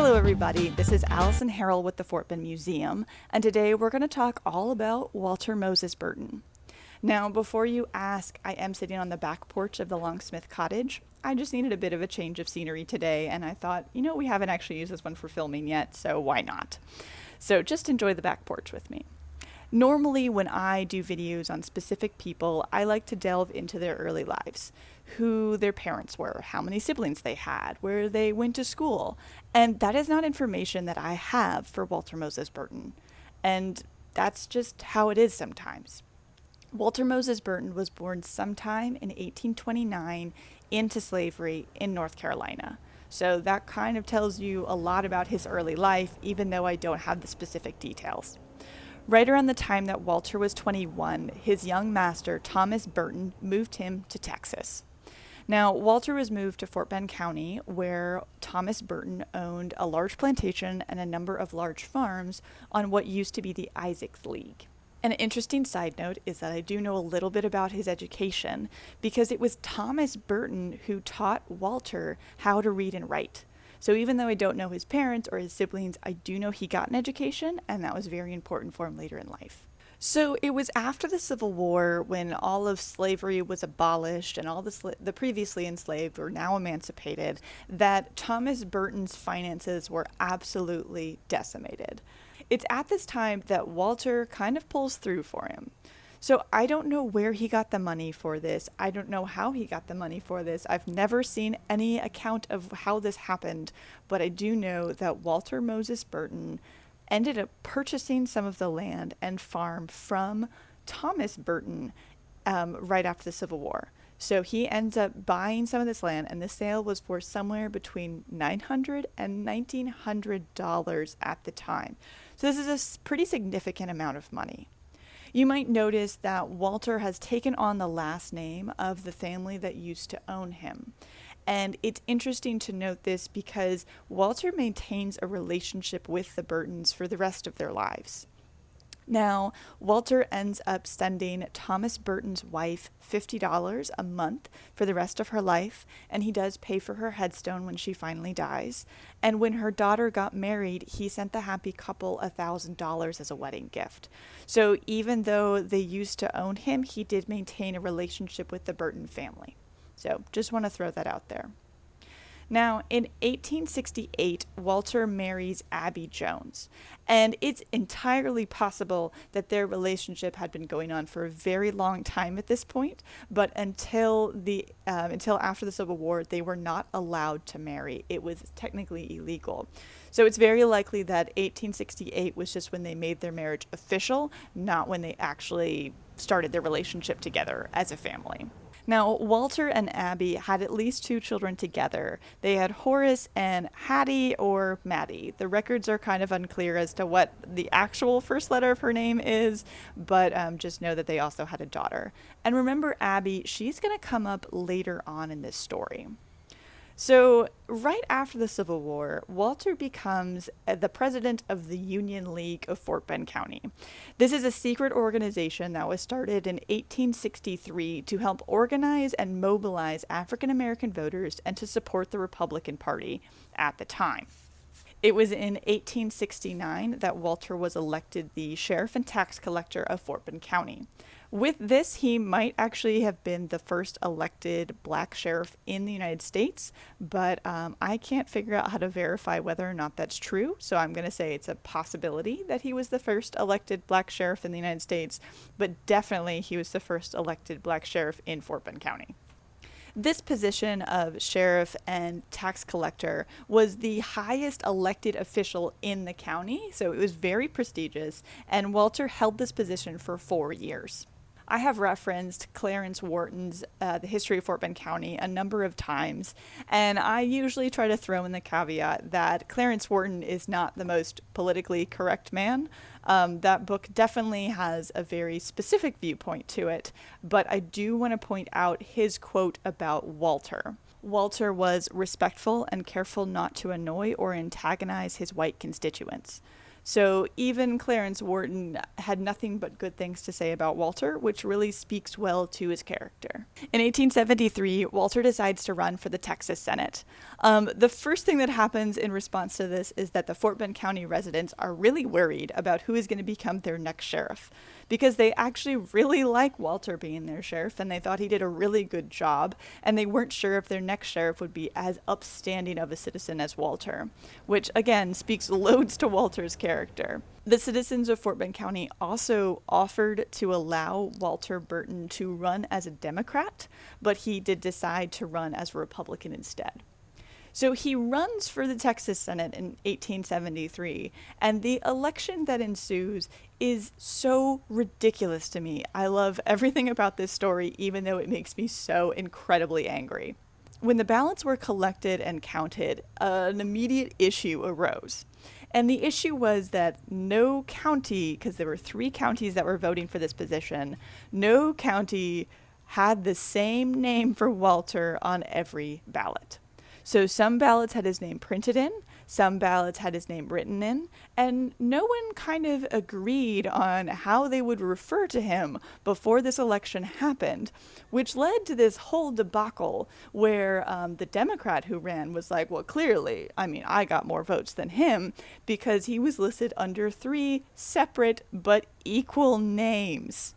Hello everybody, this is Allison Harrell with the Fort Bend Museum, and today we're going to talk all about Walter Moses Burton. Now, before you ask, I am sitting on the back porch of the Longsmith Cottage. I just needed a bit of a change of scenery today, and I thought, we haven't actually used this one for filming yet, so why not? So just enjoy the back porch with me. Normally, when I do videos on specific people, I like to delve into their early lives, who their parents were, how many siblings they had, where they went to school, and that is not information that I have for Walter Moses Burton, and that's just how it is sometimes. Walter Moses Burton was born sometime in 1829 into slavery in North Carolina. So that kind of tells you a lot about his early life, even though I don't have the specific details. Right around the time that Walter was 21, his young master, Thomas Burton, moved him to Texas. Now, Walter was moved to Fort Bend County, where Thomas Burton owned a large plantation and a number of large farms on what used to be the Isaacs League. An interesting side note is that I do know a little bit about his education because it was Thomas Burton who taught Walter how to read and write. So even though I don't know his parents or his siblings, I do know he got an education, and that was very important for him later in life. So it was after the Civil War, when all of slavery was abolished and all the previously enslaved were now emancipated, that Thomas Burton's finances were absolutely decimated. It's at this time that Walter kind of pulls through for him. So I don't know where he got the money for this. I don't know how he got the money for this. I've never seen any account of how this happened, but I do know that Walter Moses Burton ended up purchasing some of the land and farm from Thomas Burton right after the Civil War. So he ends up buying some of this land, and the sale was for somewhere between $900 and $1,900 at the time. So this is a pretty significant amount of money. You might notice that Walter has taken on the last name of the family that used to own him. And it's interesting to note this because Walter maintains a relationship with the Burtons for the rest of their lives. Now, Walter ends up sending Thomas Burton's wife $50 a month for the rest of her life, and he does pay for her headstone when she finally dies. And when her daughter got married, he sent the happy couple $1,000 as a wedding gift. So even though they used to own him, he did maintain a relationship with the Burton family. So just want to throw that out there. Now, in 1868, Walter marries Abby Jones, and it's entirely possible that their relationship had been going on for a very long time at this point, but until after the Civil War, they were not allowed to marry. It was technically illegal. So it's very likely that 1868 was just when they made their marriage official, not when they actually started their relationship together as a family. Now, Walter and Abby had at least 2 children together. They had Horace and Hattie or Maddie. The records are kind of unclear as to what the actual first letter of her name is, but just know that they also had a daughter. And remember Abby, she's going to come up later on in this story. So right after the Civil War, Walter becomes the president of the Union League of Fort Bend County. This is a secret organization that was started in 1863 to help organize and mobilize African American voters and to support the Republican Party at the time. It was in 1869 that Walter was elected the sheriff and tax collector of Fort Bend County. With this, he might actually have been the first elected black sheriff in the United States, but I can't figure out how to verify whether or not that's true, so I'm going to say it's a possibility that he was the first elected black sheriff in the United States, but definitely he was the first elected black sheriff in Fort Bend County. This position of sheriff and tax collector was the highest elected official in the county, so it was very prestigious, and Walter held this position for 4 years. I have referenced Clarence Wharton's The History of Fort Bend County a number of times, and I usually try to throw in the caveat that Clarence Wharton is not the most politically correct man. That book definitely has a very specific viewpoint to it, but I do want to point out his quote about Walter. Walter was respectful and careful not to annoy or antagonize his white constituents. So even Clarence Wharton had nothing but good things to say about Walter, which really speaks well to his character. In 1873, Walter decides to run for the Texas Senate. The first thing that happens in response to this is that the Fort Bend County residents are really worried about who is going to become their next sheriff, because they actually really like Walter being their sheriff, and they thought he did a really good job, and they weren't sure if their next sheriff would be as upstanding of a citizen as Walter, which again speaks loads to Walter's character. The citizens of Fort Bend County also offered to allow Walter Burton to run as a Democrat, but he did decide to run as a Republican instead. So he runs for the Texas Senate in 1873, and the election that ensues is so ridiculous to me. I love everything about this story, even though it makes me so incredibly angry. When the ballots were collected and counted, an immediate issue arose. And the issue was that no county, because there were 3 counties that were voting for this position, no county had the same name for Walter on every ballot. So some ballots had his name printed in, some ballots had his name written in, and no one kind of agreed on how they would refer to him before this election happened, which led to this whole debacle where the Democrat who ran was like, well, clearly, I got more votes than him because he was listed under 3 separate but equal names.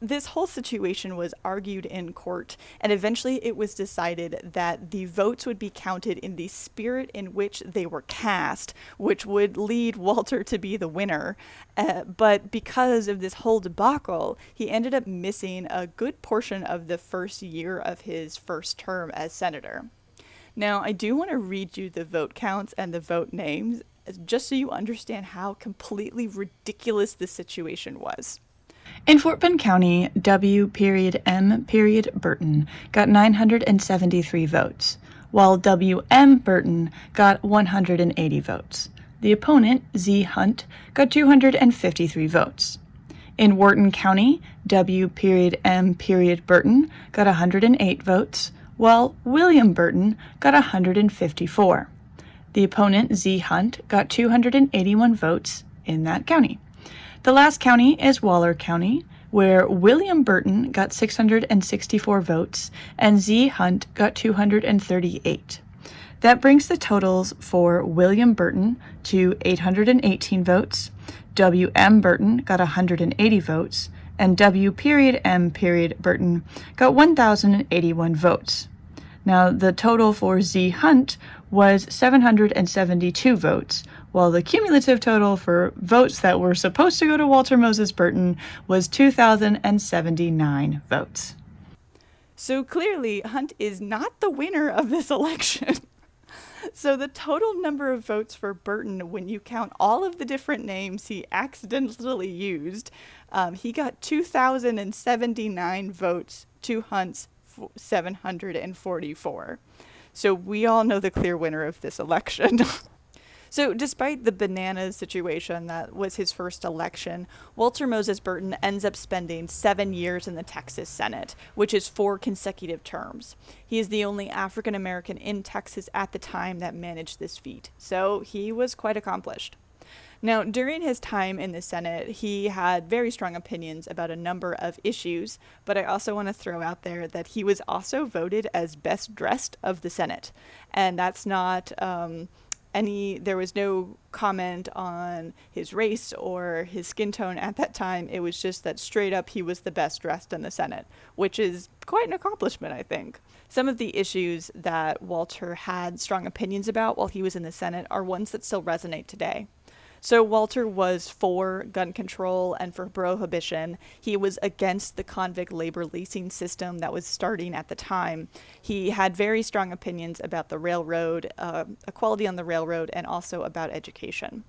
This whole situation was argued in court, and eventually it was decided that the votes would be counted in the spirit in which they were cast, which would lead Walter to be the winner. But because of this whole debacle, he ended up missing a good portion of the first year of his first term as senator. Now, I do want to read you the vote counts and the vote names, just so you understand how completely ridiculous this situation was. In Fort Bend County, W.M. Burton got 973 votes, while W.M. Burton got 180 votes. The opponent, Z. Hunt, got 253 votes. In Wharton County, W.M. Burton got 108 votes, while William Burton got 154. The opponent, Z. Hunt, got 281 votes in that county. The last county is Waller County, where William Burton got 664 votes and Z. Hunt got 238. That brings the totals for William Burton to 818 votes, W.M. Burton got 180 votes, and W.M. Burton got 1,081 votes. Now, the total for Z. Hunt was 772 votes, while the cumulative total for votes that were supposed to go to Walter Moses Burton was 2,079 votes. So clearly, Hunt is not the winner of this election. So the total number of votes for Burton, when you count all of the different names he accidentally used, he got 2,079 votes to Hunt's 744. So we all know the clear winner of this election. So despite the bananas situation that was his first election, Walter Moses Burton ends up spending 7 years in the Texas Senate, which is 4 consecutive terms. He is the only African American in Texas at the time that managed this feat, so he was quite accomplished. Now, during his time in the Senate, he had very strong opinions about a number of issues, but I also want to throw out there that he was also voted as best dressed of the Senate, and that's not there was no comment on his race or his skin tone at that time. It was just that straight up he was the best dressed in the Senate, which is quite an accomplishment, I think. Some of the issues that Walter had strong opinions about while he was in the Senate are ones that still resonate today. So Walter was for gun control and for prohibition. He was against the convict labor leasing system that was starting at the time. He had very strong opinions about the railroad, equality on the railroad, and also about education.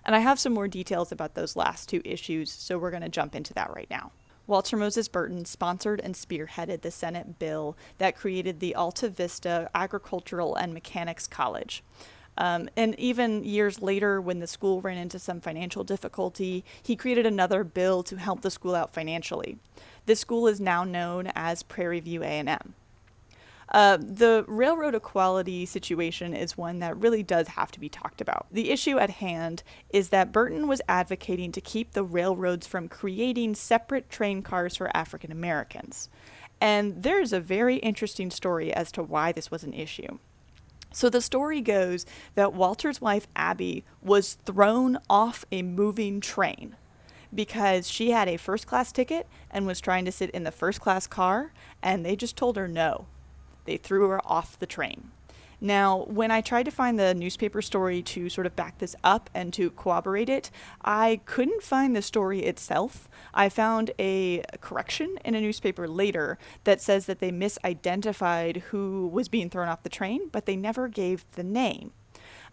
And I have some more details about those last 2 issues, so we're going to jump into that right now. Walter Moses Burton sponsored and spearheaded the Senate bill that created the Alta Vista Agricultural and Mechanics College. And even years later, when the school ran into some financial difficulty, he created another bill to help the school out financially. This school is now known as Prairie View A&M. The railroad equality situation is one that really does have to be talked about. The issue at hand is that Burton was advocating to keep the railroads from creating separate train cars for African Americans. And there's a very interesting story as to why this was an issue. So the story goes that Walter's wife, Abby, was thrown off a moving train because she had a first class ticket and was trying to sit in the first class car, and they just told her no. They threw her off the train. Now, when I tried to find the newspaper story to sort of back this up and to corroborate it, I couldn't find the story itself. I found a correction in a newspaper later that says that they misidentified who was being thrown off the train, but they never gave the name.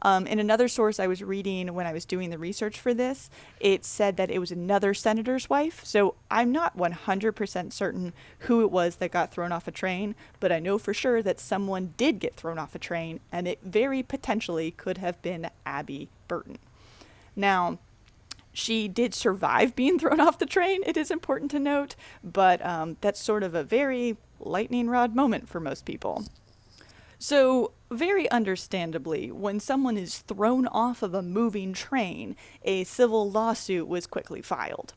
In another source I was reading when I was doing the research for this, it said that it was another senator's wife. So I'm not 100% certain who it was that got thrown off a train, but I know for sure that someone did get thrown off a train, and it very potentially could have been Abby Burton. Now, she did survive being thrown off the train, it is important to note, but that's sort of a very lightning rod moment for most people. So, very understandably, when someone is thrown off of a moving train, a civil lawsuit was quickly filed.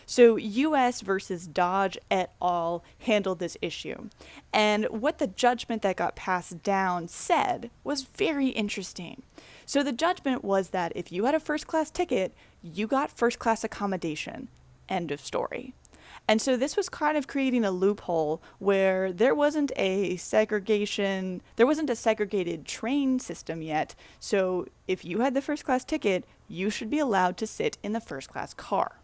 So, U.S. versus Dodge et al. Handled this issue. And what the judgment that got passed down said was very interesting. So, the judgment was that if you had a first class ticket, you got first class accommodation. End of story. And so this was kind of creating a loophole where there wasn't a segregated train system yet. So if you had the first class ticket, you should be allowed to sit in the first class car.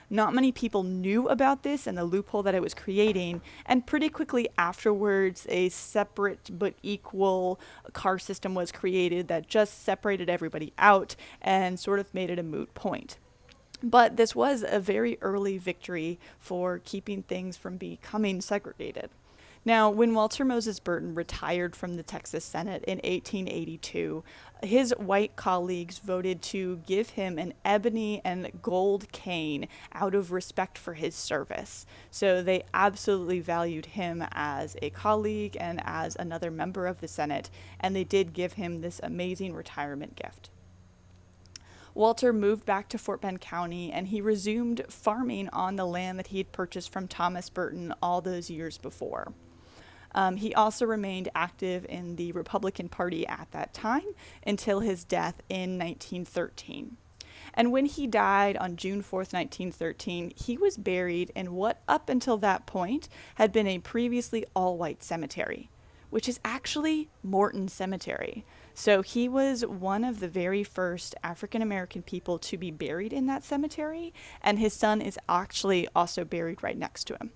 Not many people knew about this and the loophole that it was creating, and pretty quickly afterwards, a separate but equal car system was created that just separated everybody out and sort of made it a moot point. But this was a very early victory for keeping things from becoming segregated. Now, when Walter Moses Burton retired from the Texas Senate in 1882, his white colleagues voted to give him an ebony and gold cane out of respect for his service. So they absolutely valued him as a colleague and as another member of the Senate, and they did give him this amazing retirement gift. Walter moved back to Fort Bend County, and he resumed farming on the land that he had purchased from Thomas Burton all those years before. He also remained active in the Republican Party at that time until his death in 1913. And when he died on June 4th, 1913, he was buried in what up until that point had been a previously all-white cemetery, which is actually Morton Cemetery. So he was one of the very first African American people to be buried in that cemetery, and his son is actually also buried right next to him.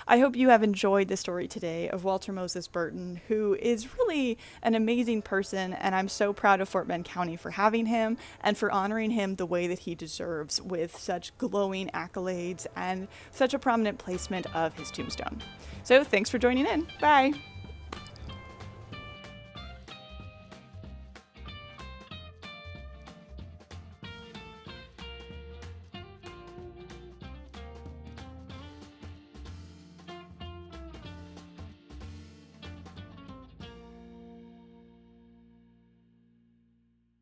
I hope you have enjoyed the story today of Walter Moses Burton, who is really an amazing person, and I'm so proud of Fort Bend County for having him and for honoring him the way that he deserves with such glowing accolades and such a prominent placement of his tombstone. So thanks for joining in. Bye!